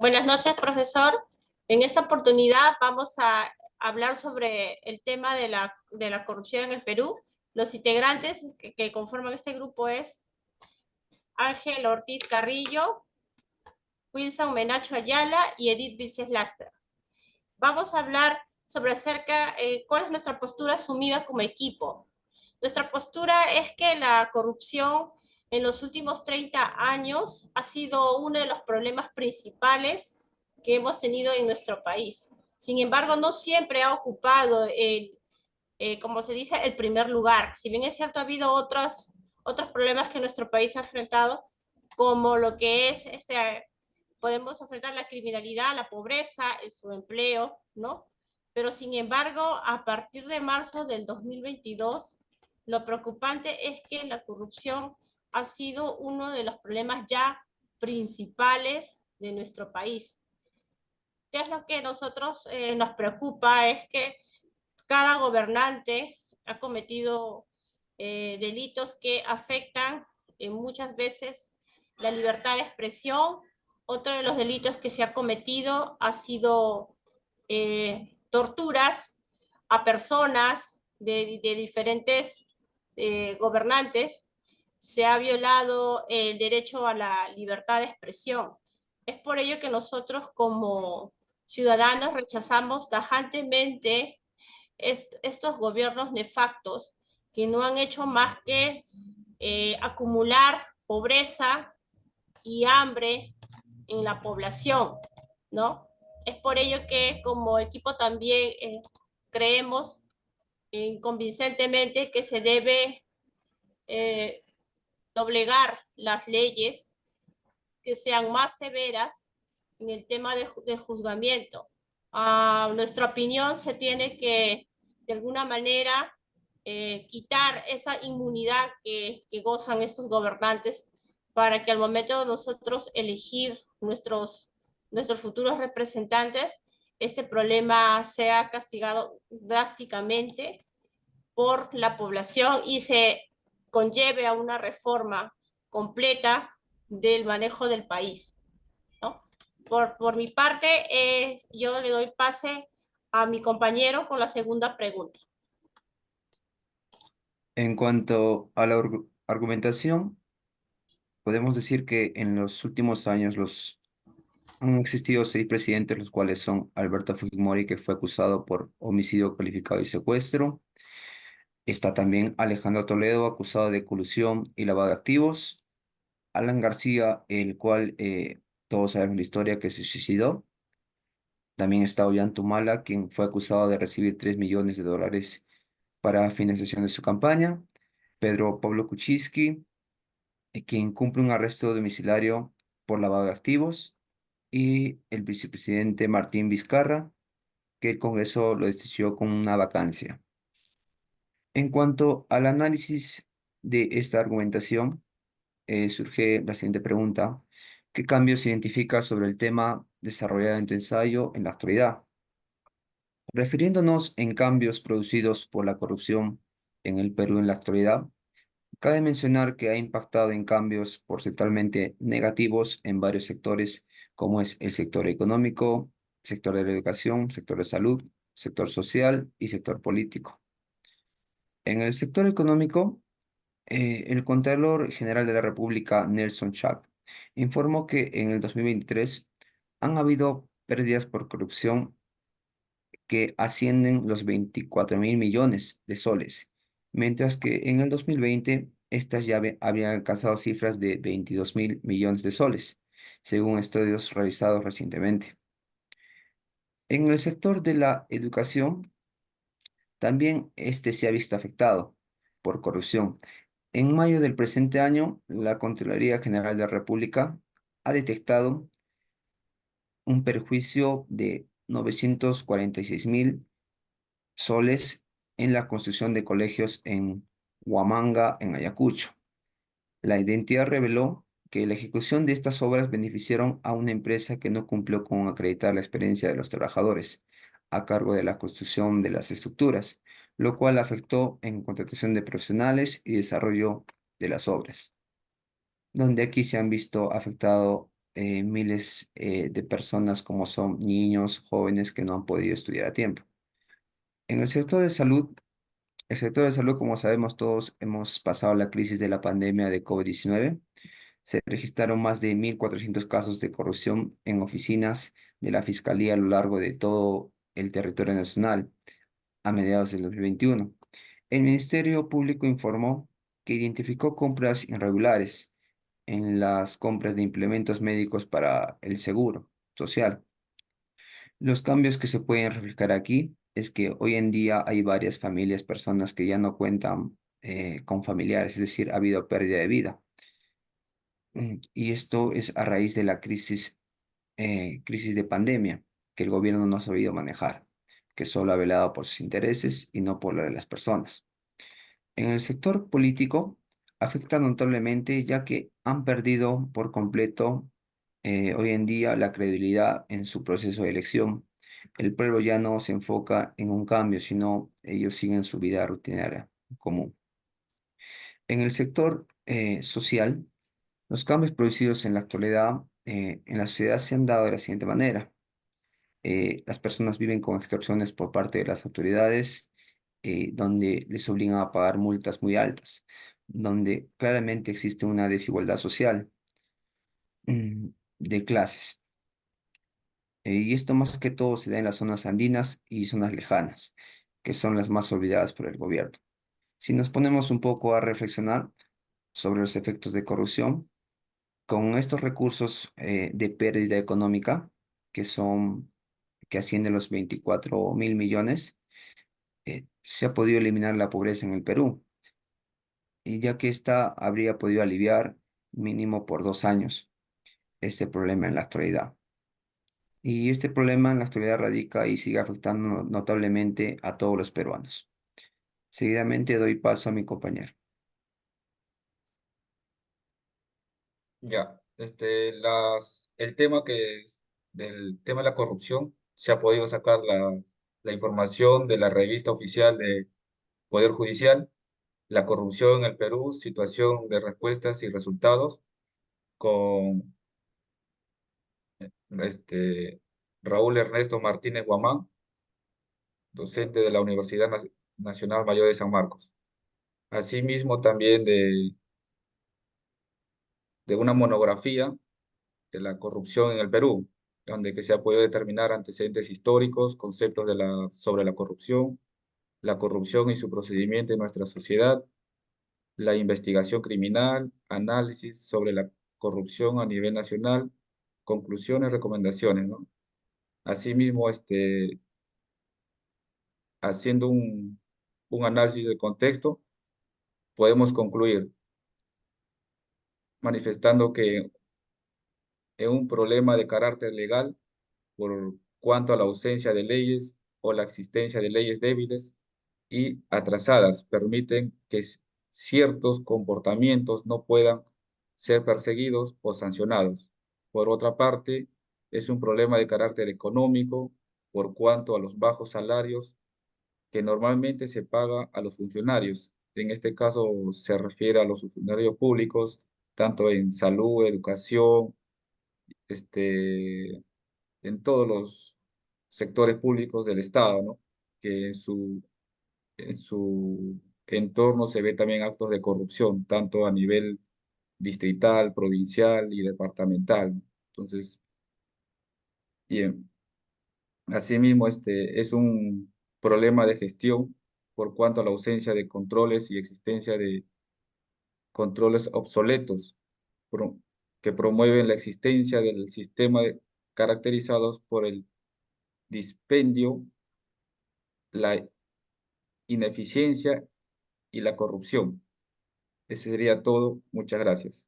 Buenas noches, profesor. En esta oportunidad vamos a hablar sobre el tema de la corrupción en el Perú. Los integrantes que conforman este grupo es Ángel Ortiz Carrillo, Wilson Menacho Ayala y Edith Vilches Lastra. Vamos a hablar sobre cuál es nuestra postura asumida como equipo. Nuestra postura es que la corrupción en los últimos 30 años ha sido uno de los problemas principales que hemos tenido en nuestro país. Sin embargo, no siempre ha ocupado como se dice, el primer lugar. Si bien es cierto, ha habido otros problemas que nuestro país ha enfrentado, como lo que es podemos enfrentar la criminalidad, la pobreza, el subempleo, ¿no? Pero sin embargo, a partir de marzo del 2022, lo preocupante es que la corrupción ha sido uno de los problemas ya principales de nuestro país. ¿Qué es lo que nosotros nos preocupa? Es que cada gobernante ha cometido delitos que afectan muchas veces la libertad de expresión. Otro de los delitos que se ha cometido ha sido torturas a personas de diferentes gobernantes. Se ha violado el derecho a la libertad de expresión. Es por ello que nosotros como ciudadanos rechazamos tajantemente estos gobiernos nefactos que no han hecho más que acumular pobreza y hambre en la población, ¿no? Es por ello que como equipo también creemos convincentemente que se debe eh, doblegar las leyes que sean más severas en el tema de juzgamiento. A nuestra opinión se tiene que, de alguna manera, quitar esa inmunidad que gozan estos gobernantes para que al momento de nosotros elegir nuestros futuros representantes, este problema sea castigado drásticamente por la población y se conlleve a una reforma completa del manejo del país, ¿no? Por mi parte, yo le doy pase a mi compañero con la segunda pregunta. En cuanto a la argumentación, podemos decir que en los últimos años han existido 6 presidentes, los cuales son Alberto Fujimori, que fue acusado por homicidio calificado y secuestro. Está también Alejandro Toledo, acusado de colusión y lavado de activos. Alan García, el cual todos sabemos la historia, que se suicidó. También está Ollanta, quien fue acusado de recibir $3 millones para financiación de su campaña. Pedro Pablo Kuczynski, quien cumple un arresto domiciliario por lavado de activos, y el vicepresidente Martín Vizcarra, que el Congreso lo destituyó con una vacancia. En cuanto al análisis de esta argumentación, surge la siguiente pregunta: ¿qué cambios se identifica sobre el tema desarrollado en tu ensayo en la actualidad? Refiriéndonos en cambios producidos por la corrupción en el Perú en la actualidad, cabe mencionar que ha impactado en cambios porcentualmente negativos en varios sectores, como es el sector económico, sector de la educación, sector de salud, sector social y sector político. En el sector económico, el Contralor General de la República, Nelson Chap, informó que en el 2023 han habido pérdidas por corrupción que ascienden los 24.000 millones de soles, mientras que en el 2020 estas ya habían alcanzado cifras de 22.000 millones de soles, según estudios realizados recientemente. En el sector de la educación, también este se ha visto afectado por corrupción. En mayo del presente año, la Contraloría General de la República ha detectado un perjuicio de 946.000 soles en la construcción de colegios en Huamanga, en Ayacucho. La identidad reveló que la ejecución de estas obras beneficiaron a una empresa que no cumplió con acreditar la experiencia de los trabajadores a cargo de la construcción de las estructuras, lo cual afectó en contratación de profesionales y desarrollo de las obras, donde aquí se han visto afectado miles de personas como son niños, jóvenes que no han podido estudiar a tiempo. En el sector de salud, el sector de salud, como sabemos todos, hemos pasado la crisis de la pandemia de COVID-19. Se registraron más de 1.400 casos de corrupción en oficinas de la Fiscalía a lo largo de todo el territorio nacional a mediados del 2021. El Ministerio Público informó que identificó compras irregulares en las compras de implementos médicos para el seguro social. Los cambios que se pueden reflejar aquí es que hoy en día hay varias familias, personas que ya no cuentan con familiares, es decir, ha habido pérdida de vida. Y esto es a raíz de la crisis de pandemia que el gobierno no ha sabido manejar, que solo ha velado por sus intereses y no por lo de las personas. En el sector político afecta notablemente ya que han perdido por completo hoy en día la credibilidad en su proceso de elección. El pueblo ya no se enfoca en un cambio, sino ellos siguen su vida rutinaria común. En el sector social, los cambios producidos en la actualidad en la sociedad se han dado de la siguiente manera. Las personas viven con extorsiones por parte de las autoridades, donde les obligan a pagar multas muy altas, donde claramente existe una desigualdad social de clases. Y esto más que todo se da en las zonas andinas y zonas lejanas, que son las más olvidadas por el gobierno. Si nos ponemos un poco a reflexionar sobre los efectos de corrupción, con estos recursos de pérdida económica, que son, que ascienden los 24.000 millones, se ha podido eliminar la pobreza en el Perú, y ya que ésta habría podido aliviar mínimo por 2 años este problema en la actualidad. Y este problema en la actualidad radica y sigue afectando notablemente a todos los peruanos. Seguidamente doy paso a mi compañero. Ya, el tema del tema de la corrupción, se ha podido sacar la información de la revista oficial de Poder Judicial, la corrupción en el Perú, situación de respuestas y resultados, con este, Raúl Ernesto Martínez Guamán, docente de la Universidad Nacional Mayor de San Marcos. Asimismo, también de una monografía de la corrupción en el Perú, donde que se ha podido determinar antecedentes históricos, conceptos sobre la corrupción y su procedimiento en nuestra sociedad, la investigación criminal, análisis sobre la corrupción a nivel nacional, conclusiones, recomendaciones, ¿no? Asimismo, haciendo un análisis del contexto, podemos concluir manifestando que es un problema de carácter legal por cuanto a la ausencia de leyes o la existencia de leyes débiles y atrasadas permiten que ciertos comportamientos no puedan ser perseguidos o sancionados. Por otra parte, es un problema de carácter económico por cuanto a los bajos salarios que normalmente se paga a los funcionarios. En este caso se refiere a los funcionarios públicos, tanto en salud, educación, este, en todos los sectores públicos del Estado, ¿no? Que en su entorno se ve también actos de corrupción, tanto a nivel distrital, provincial y departamental, ¿no? Entonces, bien, asimismo, es un problema de gestión por cuanto a la ausencia de controles y existencia de controles obsoletos pro- que promueven la existencia del sistema caracterizados por el dispendio, la ineficiencia y la corrupción. Ese sería todo. Muchas gracias.